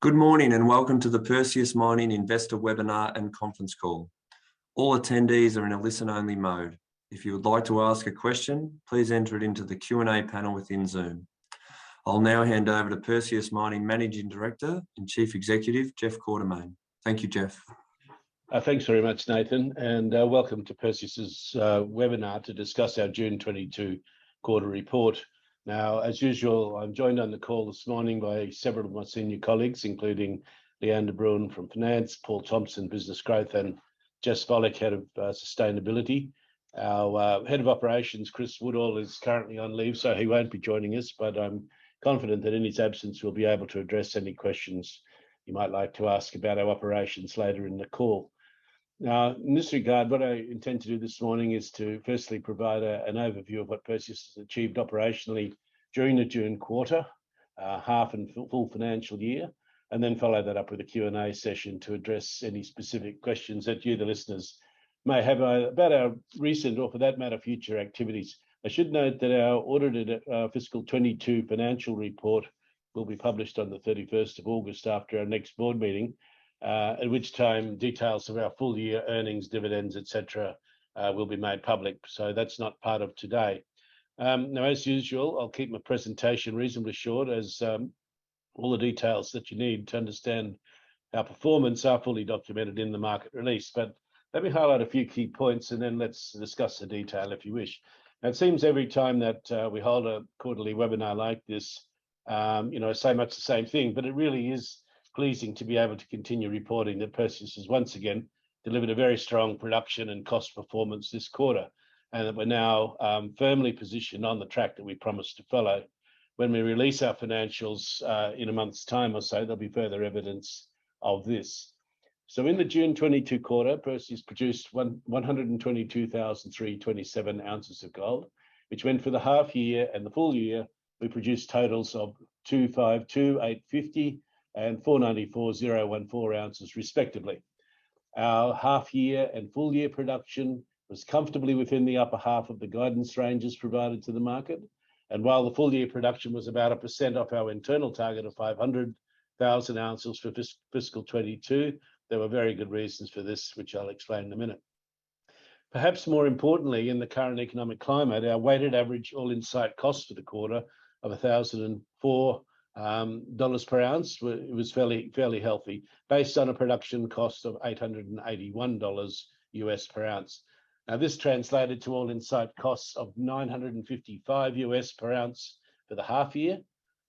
Good morning and welcome to the Perseus Mining Investor Webinar and Conference Call. All attendees are in a listen-only mode. If you would like to ask a question, please enter it into the Q&A panel within Zoom. I'll now hand over to Perseus Mining Managing Director and Chief Executive, Jeff Quartermaine. Thank you, Jeff. Thanks very much, Nathan, and welcome to Perseus's webinar to discuss our June 22 quarter report. Now, as usual, I'm joined on the call this morning by several of my senior colleagues, including Leanne de Bruin from Finance, Paul Thompson, Business Growth, and Jess Volek, Head of Sustainability. Our Head of Operations, Chris Woodall, is currently on leave, so he won't be joining us, but I'm confident that in his absence, we'll be able to address any questions you might like to ask about our operations later in the call. Now, in this regard, what I intend to do this morning is to firstly provide an overview of what Perseus has achieved operationally during the June quarter, half and full financial year, and then follow that up with a Q&A session to address any specific questions that you, the listeners, may have about our recent or, for that matter, future activities. I should note that our audited fiscal 22 financial report will be published on the 31st of August after our next board meeting, at which time details of our full year earnings, dividends, etc. Will be made public. So that's not part of today. Now, as usual, I'll keep my presentation reasonably short, as all the details that you need to understand our performance are fully documented in the market release. But let me highlight a few key points and then let's discuss the detail if you wish. Now, it seems every time that we hold a quarterly webinar like this, say much the same thing, but it really is pleasing to be able to continue reporting that Perseus has once again delivered a very strong production and cost performance this quarter, and that we're now firmly positioned on the track that we promised to follow. When we release our financials in a month's time or so, there'll be further evidence of this. So in the June 22 quarter, Perseus produced 122,327 ounces of gold, which meant for the half year and the full year, we produced totals of 252,850 and 494,014 ounces respectively. Our half year and full year production was comfortably within the upper half of the guidance ranges provided to the market. And while the full year production was about 1% off our internal target of 500,000 ounces for fiscal 22, there were very good reasons for this, which I'll explain in a minute. Perhaps more importantly, in the current economic climate, our weighted average all-in site cost for the quarter of $1,004 per ounce, it was fairly healthy, based on a production cost of $881 US per ounce. Now, this translated to all-in site costs of $955 US per ounce for the half year,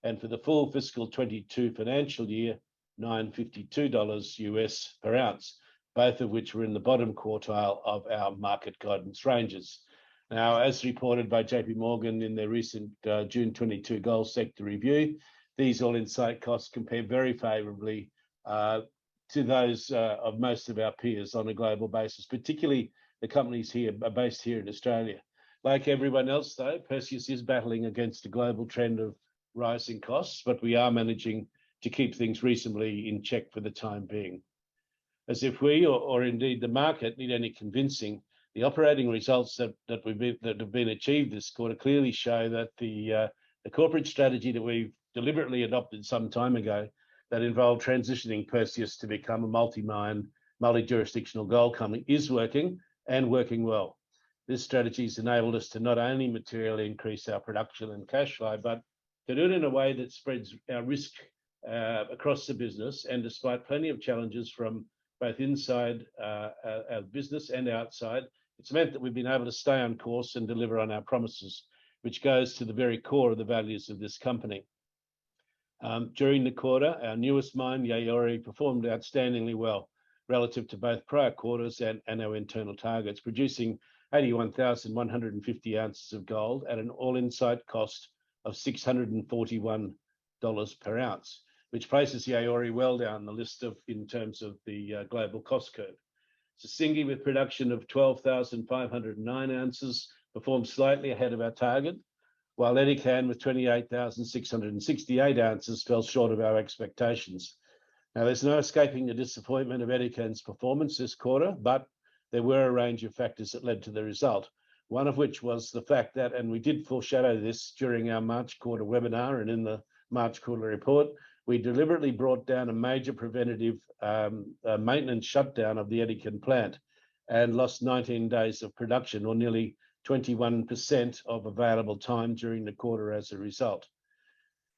and for the full fiscal 22 financial year, $952 US per ounce, both of which were in the bottom quartile of our market guidance ranges. Now, as reported by JP Morgan in their recent June 22 gold sector review, these all-in site costs compare very favourably to those of most of our peers on a global basis, particularly the companies here based here in Australia. Like everyone else, though, Perseus is battling against a global trend of rising costs, but we are managing to keep things reasonably in check for the time being. As if we, or indeed the market, need any convincing, the operating results that have been achieved this quarter clearly show that the corporate strategy that we've deliberately adopted some time ago, that involved transitioning Perseus to become a multi-mine, multi-jurisdictional gold company, is working and working well. This strategy has enabled us to not only materially increase our production and cash flow, but to do it in a way that spreads our risk across the business. And despite plenty of challenges from both inside our business and outside, it's meant that we've been able to stay on course and deliver on our promises, which goes to the very core of the values of this company. During the quarter, our newest mine, Yaouré, performed outstandingly well relative to both prior quarters and our internal targets, producing 81,150 ounces of gold at an all-in site cost of $641 per ounce, which places Yaouré well down the list in terms of the global cost curve. Sissingué, with production of 12,509 ounces, performed slightly ahead of our target, while Edikan, with 28,668 ounces, fell short of our expectations. Now, there's no escaping the disappointment of Edikan's performance this quarter, but there were a range of factors that led to the result, one of which was the fact that, and we did foreshadow this during our March quarter webinar and in the March quarter report, we deliberately brought down a major preventative maintenance shutdown of the Edikan plant and lost 19 days of production, or nearly 21% of available time during the quarter as a result.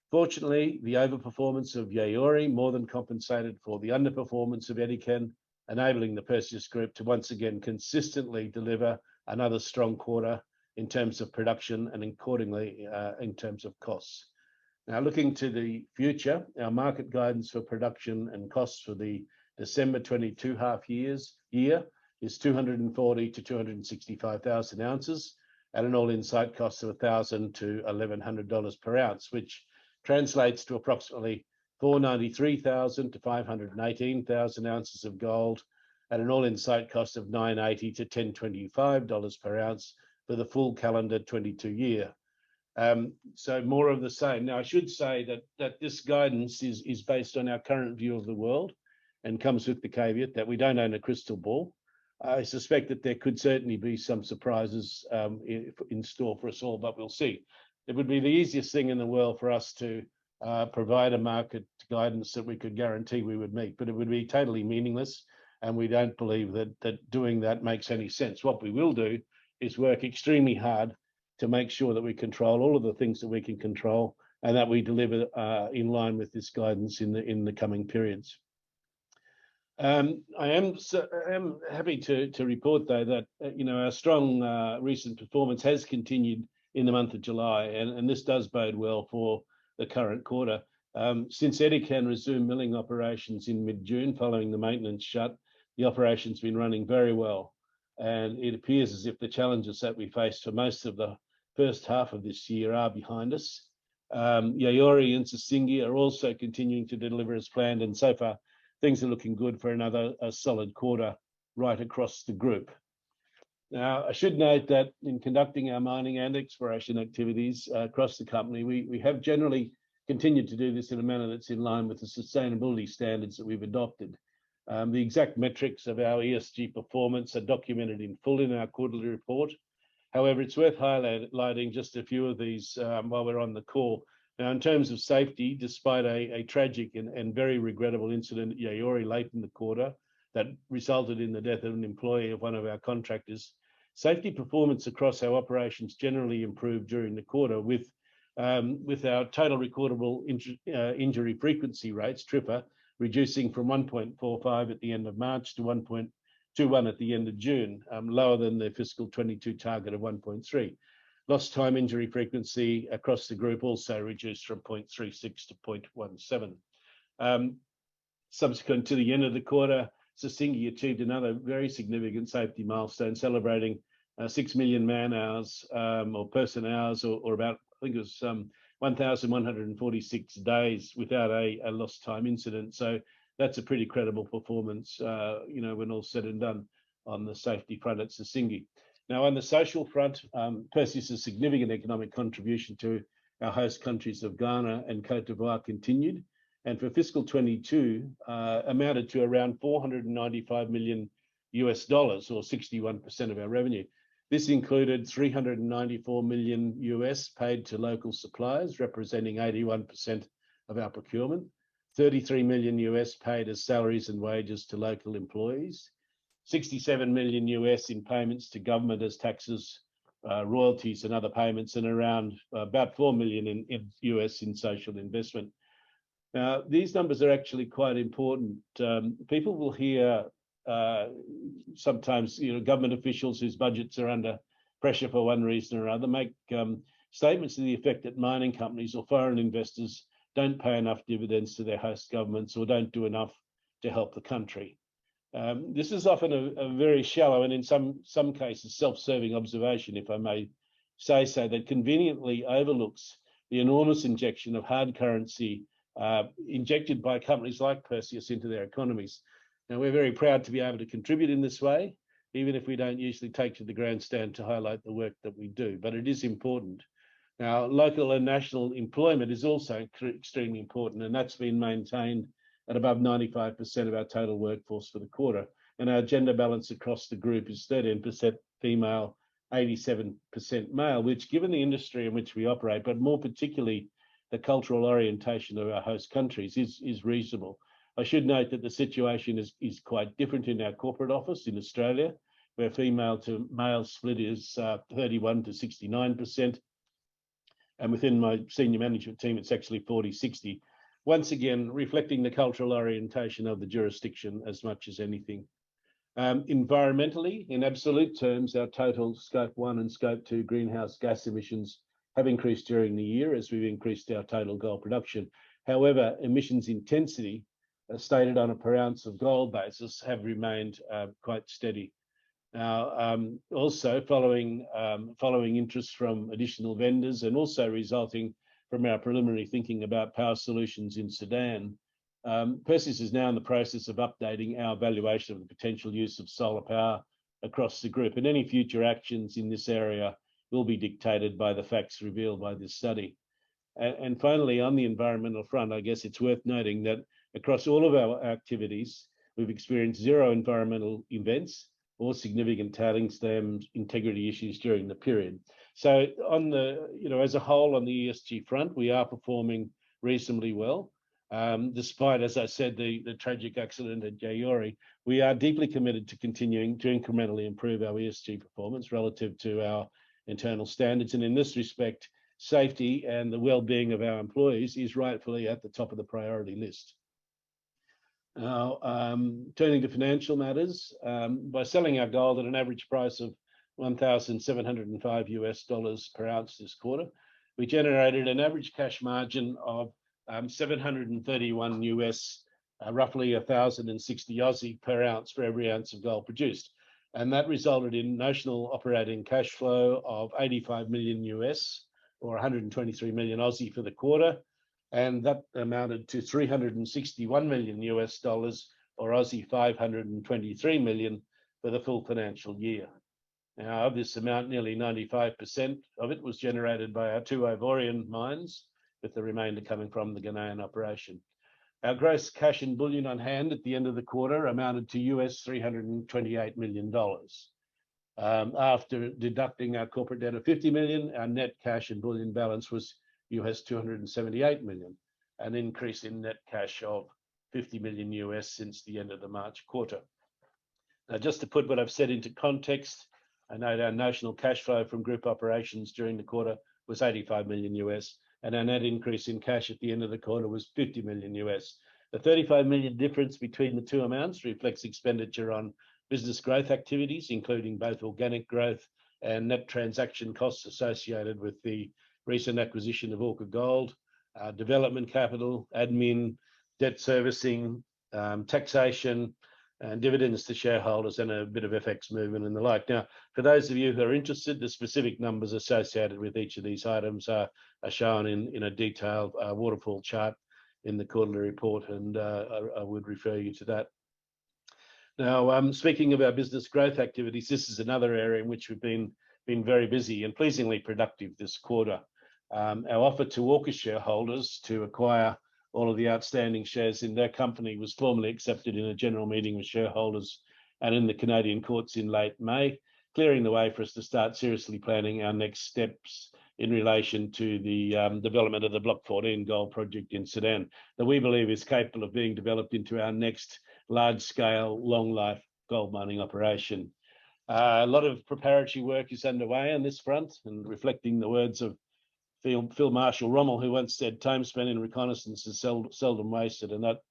Fortunately, the overperformance of Yaouré more than compensated for the underperformance of Edikan, enabling the Perseus Group to once again consistently deliver another strong quarter in terms of production and accordingly in terms of costs. Now, looking to the future, our market guidance for production and costs for the December 22 half year is 240 to 265,000 ounces at an all-in site cost of $1,000 to $1,100 per ounce, which translates to approximately 493,000 to 518,000 ounces of gold at an all-in site cost of $980 to $1,025 per ounce for the full calendar 22 year. So more of the same. Now, I should say that this guidance is based on our current view of the world and comes with the caveat that we don't own a crystal ball. I suspect that there could certainly be some surprises in store for us all, but we'll see. It would be the easiest thing in the world for us to provide a market guidance that we could guarantee we would meet, but it would be totally meaningless, and we don't believe that doing that makes any sense. What we will do is work extremely hard to make sure that we control all of the things that we can control and that we deliver in line with this guidance in the coming periods. I am happy to report, though, that our strong recent performance has continued in the month of July, and this does bode well for the current quarter. Since Edikan resumed milling operations in mid-June following the maintenance shut, the operation's been running very well, and it appears as if the challenges that we faced for most of the first half of this year are behind us. Yaouré and Sissingué are also continuing to deliver as planned, and so far things are looking good for another solid quarter right across the group. Now, I should note that in conducting our mining and exploration activities across the company, we have generally continued to do this in a manner that's in line with the sustainability standards that we've adopted. The exact metrics of our ESG performance are documented in full in our quarterly report. However, it's worth highlighting just a few of these while we're on the call. Now, in terms of safety, despite a tragic and very regrettable incident at Yaouré late in the quarter that resulted in the death of an employee of one of our contractors, safety performance across our operations generally improved during the quarter, with our total recordable injury frequency rates, TRIFR, reducing from 1.45 at the end of March to 1.21 at the end of June, lower than the fiscal 22 target of 1.3. Lost time injury frequency across the group also reduced from 0.36 to 0.17. Subsequent to the end of the quarter, Sissingué achieved another very significant safety milestone, celebrating 6 million man hours or person hours, or about, I think it was 1,146 days without a lost time incident. So that's a pretty credible performance, when all's said and done on the safety front at Sissingué. Now, on the social front, Perseus' significant economic contribution to our host countries of Ghana and Cote d'Ivoire continued, and for fiscal 22 amounted to around $495 million US, or 61% of our revenue. This included $394 million US paid to local suppliers, representing 81% of our procurement, $33 million US paid as salaries and wages to local employees, $67 million US in payments to government as taxes, royalties and other payments, and around about $4 million in US in social investment. Now, these numbers are actually quite important. People will hear sometimes, government officials whose budgets are under pressure for one reason or other make statements to the effect that mining companies or foreign investors don't pay enough dividends to their host governments or don't do enough to help the country. This is often a very shallow and in some cases self-serving observation, if I may say so, that conveniently overlooks the enormous injection of hard currency injected by companies like Perseus into their economies. Now, we're very proud to be able to contribute in this way, even if we don't usually take to the grandstand to highlight the work that we do, but it is important. Now, local and national employment is also extremely important, and that's been maintained at above 95% of our total workforce for the quarter. And our gender balance across the group is 13% female, 87% male, which, given the industry in which we operate, but more particularly the cultural orientation of our host countries is reasonable. I should note that the situation is quite different in our corporate office in Australia, where female to male split is 31 to 69%. And within my senior management team, it's actually 40-60. Once again, reflecting the cultural orientation of the jurisdiction as much as anything. Environmentally, in absolute terms, our total Scope 1 and Scope 2 greenhouse gas emissions have increased during the year as we've increased our total gold production. However, emissions intensity, stated on a per ounce of gold basis, have remained quite steady. Now, also following interest from additional vendors and also resulting from our preliminary thinking about power solutions in Sudan, Perseus is now in the process of updating our evaluation of the potential use of solar power across the group, and any future actions in this area will be dictated by the facts revealed by this study. And finally, on the environmental front, I guess it's worth noting that across all of our activities, we've experienced zero environmental events or significant tailings dam integrity issues during the period. So on the, as a whole on the ESG front, we are performing reasonably well. Despite, as I said, the tragic accident at Yaouré, we are deeply committed to continuing to incrementally improve our ESG performance relative to our internal standards. And in this respect, safety and the well-being of our employees is rightfully at the top of the priority list. Now, turning to financial matters, by selling our gold at an average price of $1,705 per ounce this quarter, we generated an average cash margin of 731 US, roughly 1,060 Aussie per ounce for every ounce of gold produced. And that resulted in notional operating cash flow of 85 million US, or 123 million Aussie for the quarter. And that amounted to 361 million US dollars, or Aussie 523 million for the full financial year. Now, of this amount, nearly 95% of it was generated by our two Ivorian mines, with the remainder coming from the Ghanaian operation. Our gross cash and bullion on hand at the end of the quarter amounted to US $328 million. After deducting our corporate debt of 50 million, our net cash and bullion balance was US 278 million, an increase in net cash of 50 million US since the end of the March quarter. Now, just to put what I've said into context, I note our notional cash flow from group operations during the quarter was 85 million US, and our net increase in cash at the end of the quarter was 50 million US. The 35 million difference between the two amounts reflects expenditure on business growth activities, including both organic growth and net transaction costs associated with the recent acquisition of Orca Gold, development capital, admin, debt servicing, taxation, and dividends to shareholders, and a bit of FX movement and the like. Now, for those of you who are interested, the specific numbers associated with each of these items are shown in a detailed waterfall chart in the quarterly report, and I would refer you to that. Now, speaking of our business growth activities, this is another area in which we've been very busy and pleasingly productive this quarter. Our offer to Orca shareholders to acquire all of the outstanding shares in their company was formally accepted in a general meeting with shareholders and in the Canadian courts in late May, clearing the way for us to start seriously planning our next steps in relation to the development of the Block 14 gold project in Sudan, that we believe is capable of being developed into our next large-scale, long-life gold mining operation. A lot of preparatory work is underway on this front, and reflecting the words of Field Marshal Rommel, who once said, "Time spent in reconnaissance is seldom wasted," and that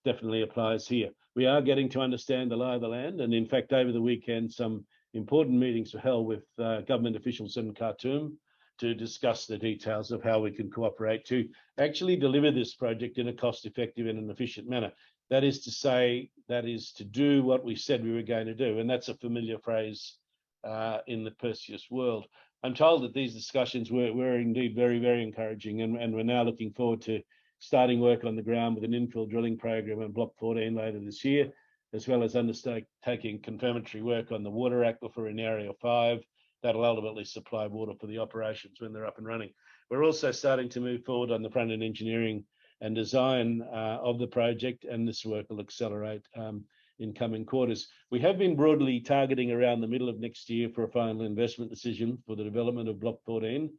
definitely applies here. We are getting to understand the lie of the land, and in fact, over the weekend, some important meetings were held with government officials in Khartoum to discuss the details of how we can cooperate to actually deliver this project in a cost-effective and an efficient manner. That is to say, that is to do what we said we were going to do, and that's a familiar phrase in the Perseus world. I'm told that these discussions were indeed very, very encouraging, and we're now looking forward to starting work on the ground with an infill drilling program on Block 14 later this year, as well as undertaking confirmatory work on the water aquifer in Area 5 that'll ultimately supply water for the operations when they're up and running. We're also starting to move forward on the front-end engineering and design of the project, and this work will accelerate in coming quarters. We have been broadly targeting around the middle of next year for a final investment decision for the development of Block 14.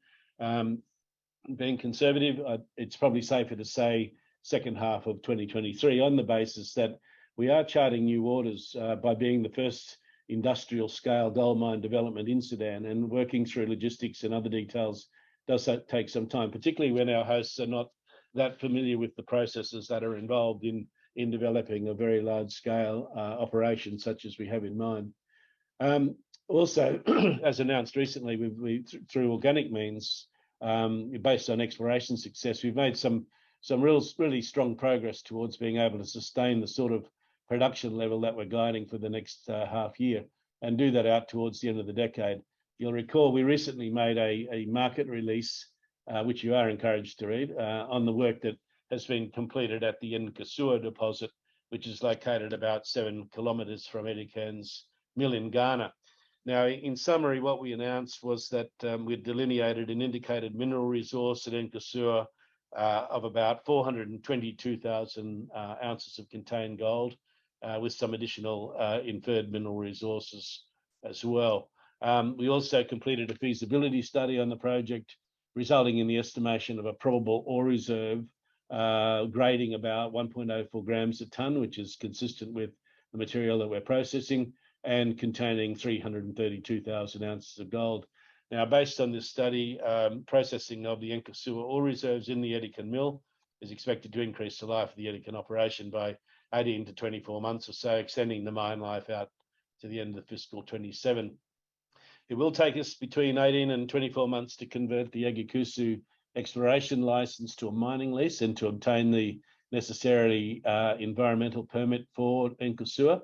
being conservative, it's probably safer to say second half of 2023 on the basis that we are charting new waters by being the first industrial scale gold mine development in Sudan, and working through logistics and other details does take some time, particularly when our hosts are not that familiar with the processes that are involved in developing a very large scale operation such as we have in mind. Also, as announced recently, we through organic means, based on exploration success, we've made some really strong progress towards being able to sustain the sort of production level that we're guiding for the next half year, and do that out towards the end of the decade. You'll recall we recently made a market release, which you are encouraged to read, on the work that has been completed at the Nkosuo deposit, which is located about 7 kilometres from Edikan's mill in Ghana. Now, in summary, what we announced was that we'd delineated an indicated mineral resource at Nkosuo of about 422,000 ounces of contained gold, with some additional inferred mineral resources as well. We also completed a feasibility study on the project, resulting in the estimation of a probable ore reserve grading about 1.04 grams a tonne, which is consistent with the material that we're processing, and containing 332,000 ounces of gold. Now, based on this study, processing of the Nkosuo ore reserves in the Edikan mill is expected to increase the life of the Edikan operation by 18 to 24 months or so, extending the mine life out to the end of fiscal 27. It will take us between 18 and 24 months to convert the Agyakusu exploration license to a mining lease and to obtain the necessary environmental permit for Nkosuo.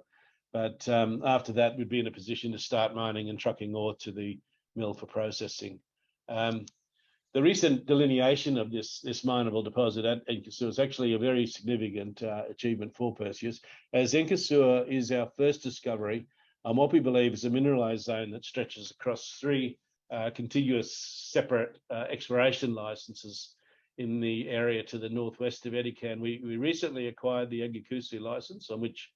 But after that, we'd be in a position to start mining and trucking ore to the mill for processing. The recent delineation of this mineable deposit at Nkosuo is actually a very significant achievement for Perseus, as Nkosuo is our first discovery on what we believe is a mineralized zone that stretches across 3 contiguous separate exploration licenses in the area to the northwest of Edikan. We recently acquired the Agyakusu license, on which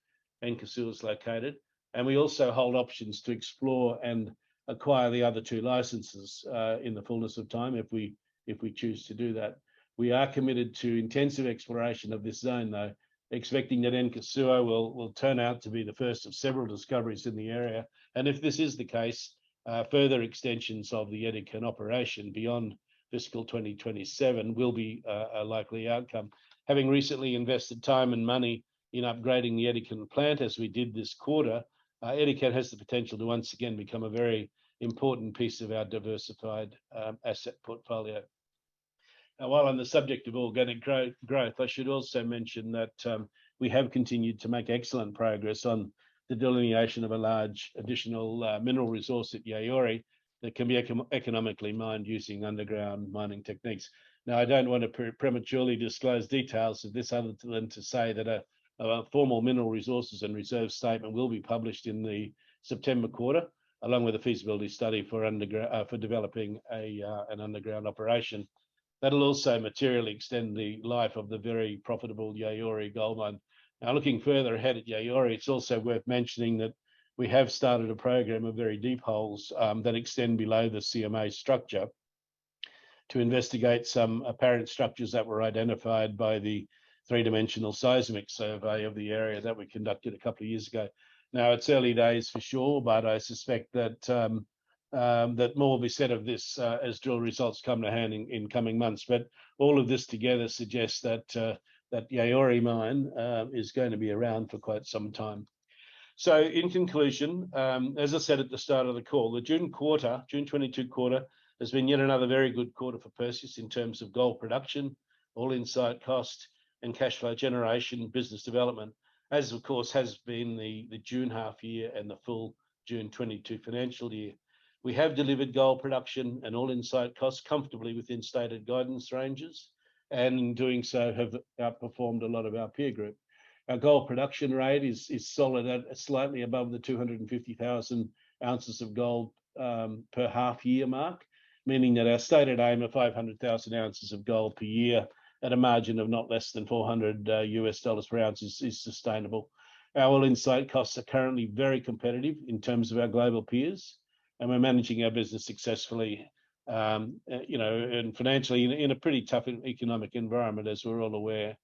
Nkosuo is located, and we also hold options to explore and acquire the other 2 licenses in the fullness of time if we choose to do that. We are committed to intensive exploration of this zone, though, expecting that Nkosuo will turn out to be the first of several discoveries in the area. And if this is the case, further extensions of the Edikan operation beyond fiscal 2027 will be a likely outcome. Having recently invested time and money in upgrading the Edikan plant, as we did this quarter, Edikan has the potential to once again become a very important piece of our diversified asset portfolio. Now, while on the subject of organic growth, I should also mention that we have continued to make excellent progress on the delineation of a large additional mineral resource at Yaouré that can be economically mined using underground mining techniques. Now, I don't want to prematurely disclose details of this other than to say that a formal mineral resources and reserve statement will be published in the September quarter, along with a feasibility study for developing an underground operation. That'll also materially extend the life of the very profitable Yaouré gold mine. Now, looking further ahead at Yaouré, it's also worth mentioning that we have started a program of very deep holes that extend below the CMA structure to investigate some apparent structures that were identified by the 3-dimensional seismic survey of the area that we conducted a couple of years ago. Now, it's early days for sure, but I suspect that that more will be said of this as drill results come to hand in coming months. But all of this together suggests that that Yaouré mine is going to be around for quite some time. So, in conclusion, as I said at the start of the call, the June 22 quarter, has been yet another very good quarter for Perseus in terms of gold production, all-in site cost, and cash flow generation, business development, as of course has been the June half year and the full June 22 financial year. We have delivered gold production and all-in site costs comfortably within stated guidance ranges, and in doing so have outperformed a lot of our peer group. Our gold production rate is solid at slightly above the 250,000 ounces of gold per half year mark, meaning that our stated aim of 500,000 ounces of gold per year at a margin of not less than $400 per ounce is sustainable. Our all-in site costs are currently very competitive in terms of our global peers, and we're managing our business successfully and financially in a pretty tough economic environment, as we're all aware.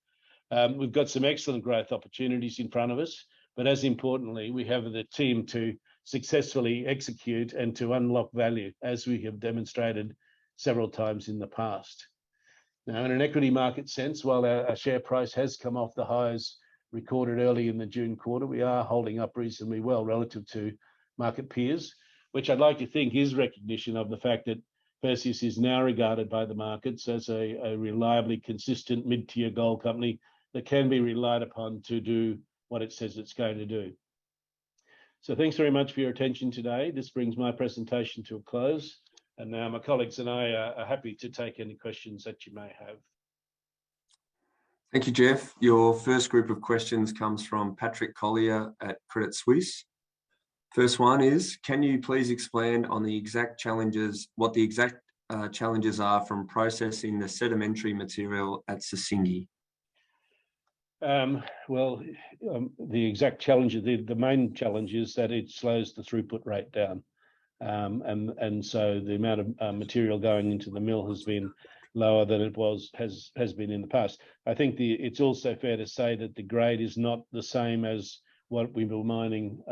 We've got some excellent growth opportunities in front of us, but as importantly, we have the team to successfully execute and to unlock value, as we have demonstrated several times in the past. Now, in an equity market sense, while our share price has come off the highs recorded early in the June quarter, we are holding up reasonably well relative to market peers, which I'd like to think is recognition of the fact that Perseus is now regarded by the markets as a reliably consistent mid-tier gold company that can be relied upon to do what it says it's going to do. So thanks very much for your attention today. This brings my presentation to a close. And now my colleagues and I are happy to take any questions that you may have. Thank you, Jeff. Your first group of questions comes from Patrick Collier at Credit Suisse. First one is, can you please expand on the exact challenges, what the exact challenges are from processing the sedimentary material at Sissingué? The exact challenge, the main challenge is that it slows the throughput rate down. And so the amount of material going into the mill has been lower than it has been in the past. I think it's also fair to say that the grade is not the same as what we were mining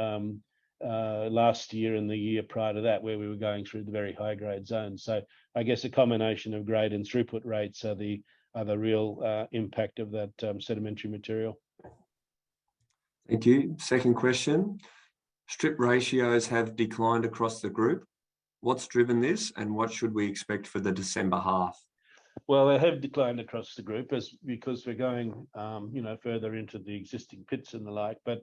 last year and the year prior to that, where we were going through the very high grade zone. So I guess a combination of grade and throughput rates are the real impact of that sedimentary material. Thank you. Second question. Strip ratios have declined across the group. What's driven this and what should we expect for the December half? Well, they have declined across the group because we're going further into the existing pits and the like. But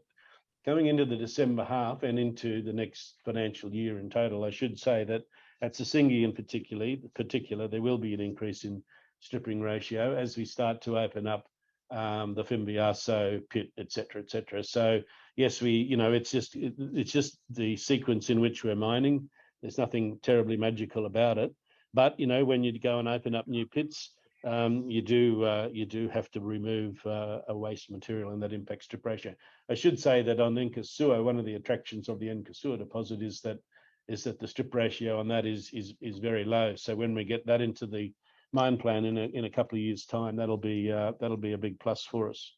going into the December half and into the next financial year in total, I should say that at Sissingué in particular, there will be an increase in stripping ratio as we start to open up the Fimbiasso pit, etc., etc. So yes, it's just the sequence in which we're mining. There's nothing terribly magical about it. But when you go and open up new pits, you do have to remove a waste material, and that impacts strip ratio. I should say that on Nkosuo, one of the attractions of the Nkosuo deposit is that the strip ratio on that is very low. So when we get that into the mine plan in a couple of years' time, that'll be a big plus for us.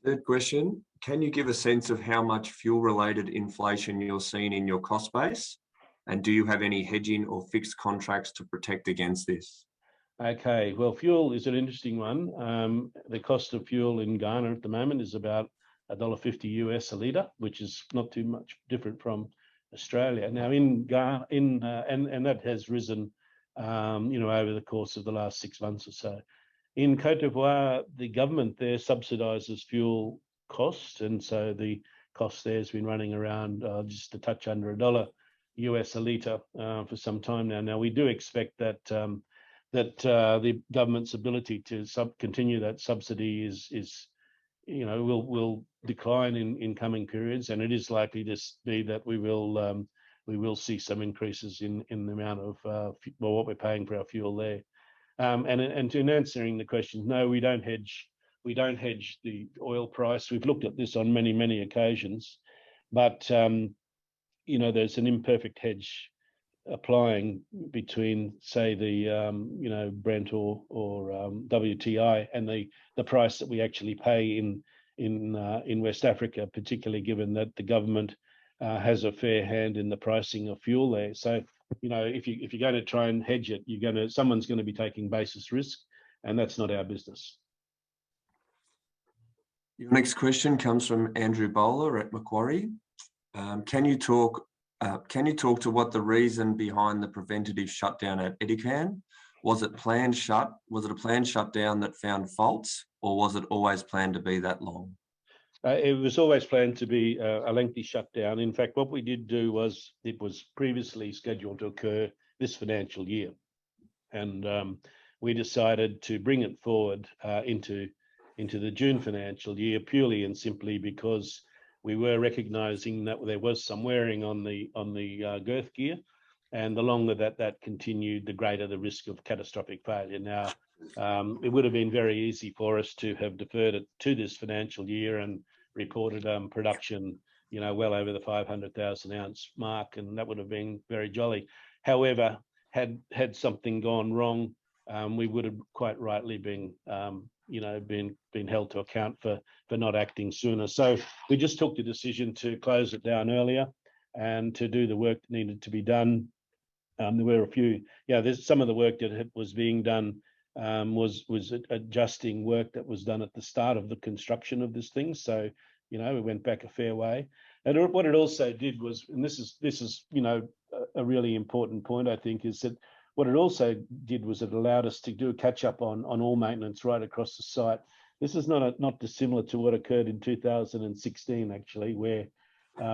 Third question, can you give a sense of how much fuel-related inflation you're seeing in your cost base? And do you have any hedging or fixed contracts to protect against this? Okay, well, fuel is an interesting one. The cost of fuel in Ghana at the moment is about $1.50 US a litre, which is not too much different from Australia. Now in Ghana, and that has risen, over the course of the last 6 months or so. In Côte d'Ivoire, the government there subsidises fuel costs, and so the cost there has been running around just a touch under $1 US a litre for some time now. Now we do expect that the government's ability to continue that subsidy will decline in coming periods, and it is likely to be that we will see some increases in the amount of what we're paying for our fuel there. And in answering the question, no, we don't hedge the oil price. We've looked at this on many occasions, but there's an imperfect hedge applying between, say, the Brent or WTI and the price that we actually pay in West Africa, particularly given that the government has a fair hand in the pricing of fuel there. So if you're going to try and hedge it, someone's going to be taking basis risk, and that's not our business. Your next question comes from Andrew Bowler at Macquarie. Can you talk to what the reason behind the preventative shutdown at Edikan? Was it a planned shutdown that found faults, or was it always planned to be that long? It was always planned to be a lengthy shutdown. In fact, what we did do was, it was previously scheduled to occur this financial year, and we decided to bring it forward into the June financial year, purely and simply because we were recognising that there was some wearing on the girth gear, and the longer that continued, the greater the risk of catastrophic failure. Now, it would have been very easy for us to have deferred it to this financial year and reported production, well over the 500,000 ounce mark, and that would have been very jolly. However, had something gone wrong, we would have quite rightly been held to account for not acting sooner. So we just took the decision to close it down earlier and to do the work that needed to be done. There were a few, there's some of the work that was being done was adjusting work that was done at the start of the construction of this thing. So, we went back a fair way. And what it also did was, and this is a really important point, I think, is that what it also did was it allowed us to do a catch up on all maintenance right across the site. This is not dissimilar to what occurred in 2016, actually, where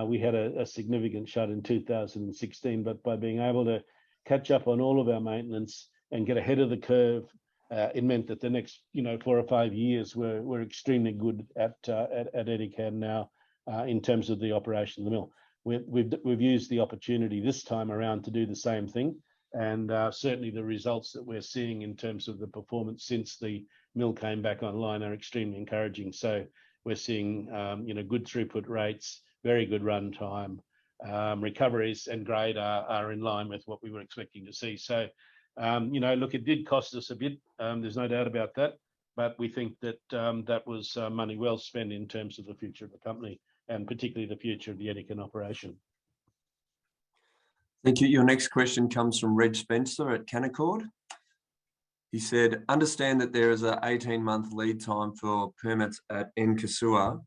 we had a significant shut in 2016, but by being able to catch up on all of our maintenance and get ahead of the curve, it meant that the next 4 or 5 years were extremely good at Edikan now in terms of the operation of the mill. We've used the opportunity this time around to do the same thing, and certainly the results that we're seeing in terms of the performance since the mill came back online are extremely encouraging. So we're seeing good throughput rates, very good run time, recoveries and grade are in line with what we were expecting to see. So look, it did cost us a bit. There's no doubt about that, but we think that that was money well spent in terms of the future of the company, and particularly the future of the Edikan operation. Thank you. Your next question comes from Reg Spencer at Canaccord. He said, understand that there is an 18-month lead time for permits at Nkasua,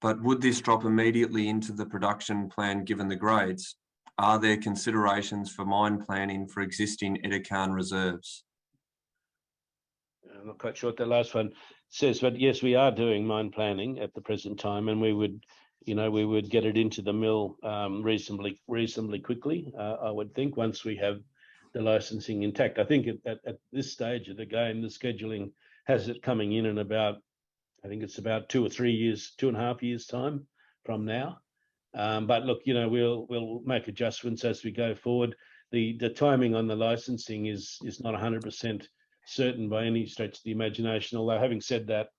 but would this drop immediately into the production plan given the grades? Are there considerations for mine planning for existing Edikan reserves? I'm not quite sure what the last one says, but yes, we are doing mine planning at the present time, and we would get it into the mill reasonably quickly, I would think, once we have the licensing intact. I think at this stage of the game, the scheduling has it coming in about, I think it's about 2 or 3 years, 2.5 years time from now. But look, we'll make adjustments as we go forward. The timing on the licensing is not 100% certain by any stretch of the imagination. Although having said that,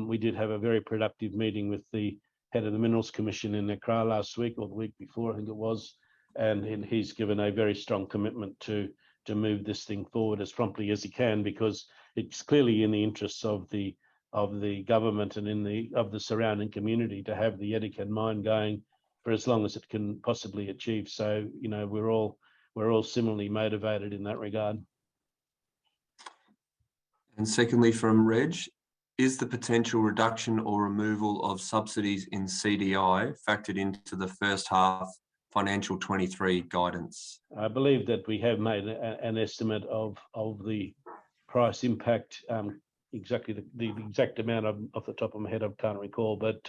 we did have a very productive meeting with the head of the Minerals Commission in Accra last week, or the week before, I think it was, and he's given a very strong commitment to move this thing forward as promptly as he can, because it's clearly in the interests of the government and of the surrounding community to have the Edikan mine going for as long as it can possibly achieve. So we're all similarly motivated in that regard. And secondly, from Reg, is the potential reduction or removal of subsidies in CDI factored into the first half financial 23 guidance? I believe that we have made an estimate of the price impact. Exactly the exact amount off the top of my head, I can't recall. But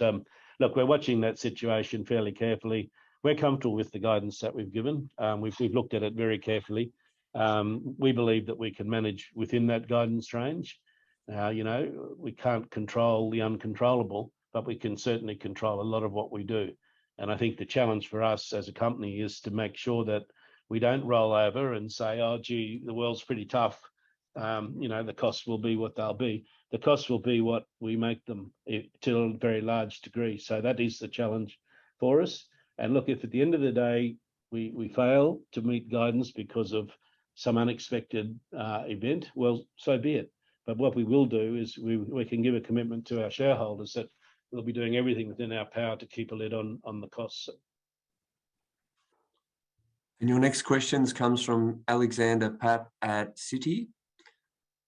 look, we're watching that situation fairly carefully. We're comfortable with the guidance that we've given. We've looked at it very carefully. We believe that we can manage within that guidance range. We can't control the uncontrollable, but we can certainly control a lot of what we do. And I think the challenge for us as a company is to make sure that we don't roll over and say, oh, gee, the world's pretty tough. The costs will be what they'll be. The costs will be what we make them to a very large degree. So that is the challenge for us. And look, if at the end of the day, we fail to meet guidance because of some unexpected event, well, so be it. But what we will do is we can give a commitment to our shareholders that we'll be doing everything within our power to keep a lid on the costs. And your next questions comes from Alexander Papp at Citi.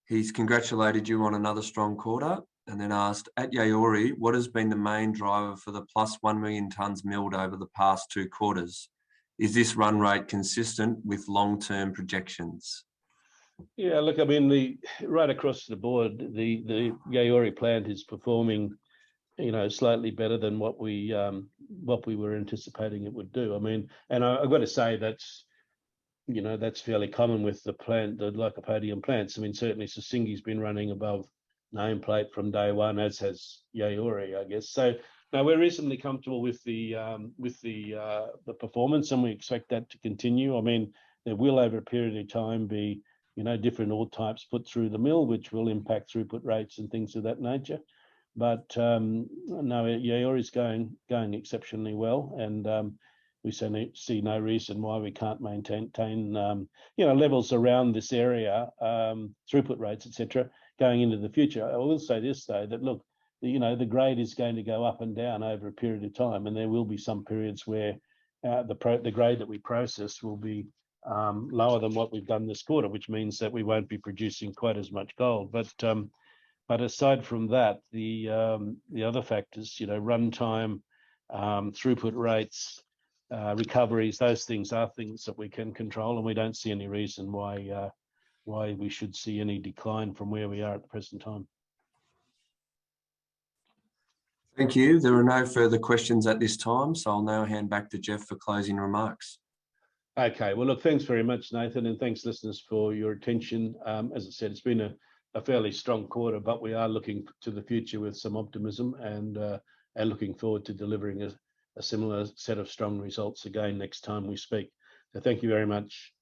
He's congratulated you on another strong quarter and then asked, at Yaouré, what has been the main driver for the plus 1 million tonnes milled over the past 2 quarters? Is this run rate consistent with long-term projections? Yeah, look, I mean, right across the board, the Yaouré plant is performing, slightly better than what we were anticipating it would do. I mean, and I've got to say that's fairly common with the lycopodium plants. I mean, certainly Sissingui's been running above nameplate from day one, as has Yaouré, I guess. So now we're reasonably comfortable with the performance, and we expect that to continue. I mean, there will over a period of time be different ore types put through the mill, which will impact throughput rates and things of that nature. But no, Yaouré is going exceptionally well, and we see no reason why we can't maintain levels around this area, throughput rates, etc., going into the future. I will say this though, that look, the grade is going to go up and down over a period of time, and there will be some periods where the grade that we process will be lower than what we've done this quarter, which means that we won't be producing quite as much gold. But aside from that, the other factors, runtime, throughput rates, recoveries, those things are things that we can control, and we don't see any reason why we should see any decline from where we are at the present time. Thank you. There are no further questions at this time, so I'll now hand back to Jeff for closing remarks. Okay, well, look, thanks very much, Nathan, and thanks, listeners, for your attention. As I said, it's been a fairly strong quarter, but we are looking to the future with some optimism and looking forward to delivering a similar set of strong results again next time we speak. So thank you very much.